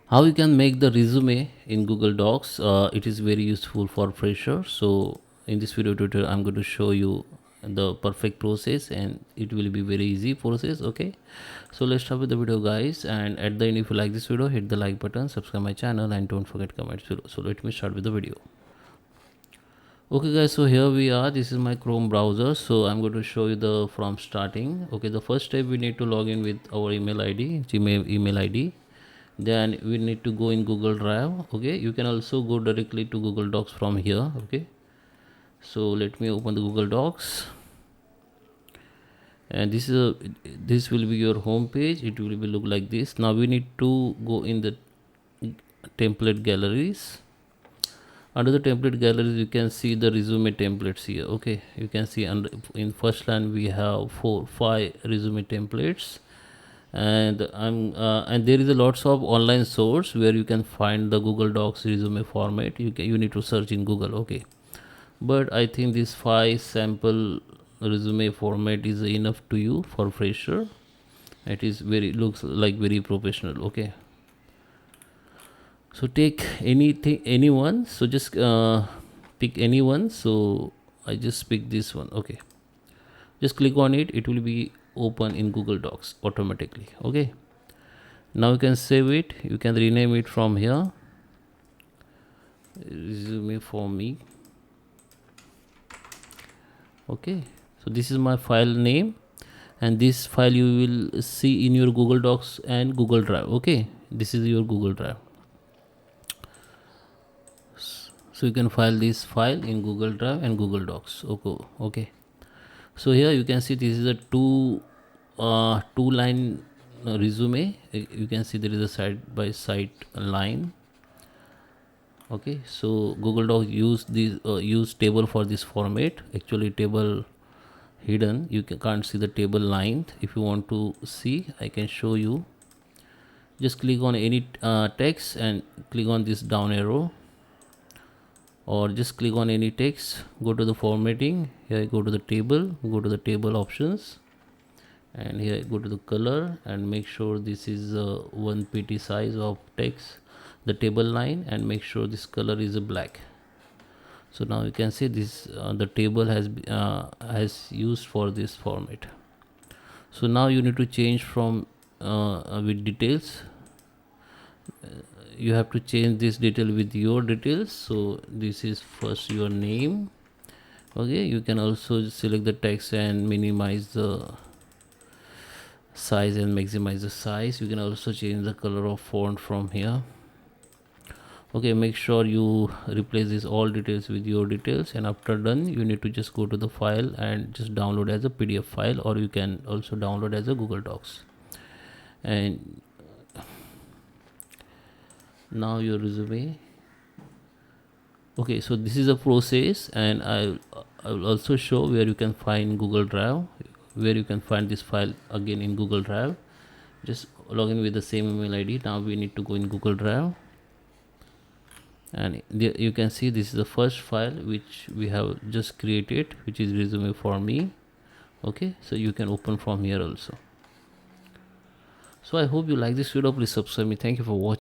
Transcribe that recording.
How you can make the resume in Google Docs. It is very useful for fresher. So in this video tutorial I'm going to show you the perfect process, and it will be very easy process. Okay, so let's start with the video, guys. And at the end, if you like this video, hit the like button, subscribe my channel, and don't forget comments below. So let me start with the video. Okay guys, so here we are. This is my Chrome browser. So I'm going to show you the from starting. Okay, the first step, we need to log in with our email ID, Gmail email ID. Then we need to go in Google Drive. Okay, you can also go directly to Google Docs from here. Okay, so let me open the Google Docs, and this will be your home page. It will be look like this. Now we need to go in the template galleries. Under the template galleries, you can see the resume templates here. Okay, you can see under in first line we have 5 resume templates, and there is a lots of online source where you can find the Google Docs resume format. You need to search in Google. Okay, but I think this 5 sample resume format is enough to you for fresher. It is very looks like very professional. Okay, so take anyone. So just pick anyone. So I just pick this one. Okay, just click on it. It will be open in Google Docs automatically. Okay, now you can save it. You can rename it from here, resume for me. Okay, so this is my file name, and this file you will see in your Google Docs and Google Drive. Okay, this is your Google Drive. So you can file this file in Google Drive and Google Docs. Okay. So here you can see this is a two line resume. You can see there is a side by side line. Okay, so Google Docs use table for this format. Actually table hidden, you can't see the table line. If you want to see, I can show you. Just click on any text and click on this down arrow, or just click on any text, go to the formatting. Here go to the table, go to the table options, and here go to the color, and make sure this is 1 pt size of text, the table line, and make sure this color is black. So now you can see this the table has used for this format. So now you need to change from with details. You have to change this detail with your details. So this is first your name. Okay, you can also select the text and minimize the size and maximize the size. You can also change the color of font from here. Okay, make sure you replace this all details with your details, and after done you need to just go to the file and just download as a PDF file, or you can also download as a Google Docs. And now your resume. Okay, so this is a process, and I will also show where you can find Google Drive, where you can find this file again in Google Drive. Just log in with the same email ID. Now we need to go in Google Drive, and there you can see this is the first file which we have just created, which is resume for me. Okay, so you can open from here also. So I hope you like this video. Please subscribe me. Thank you for watching.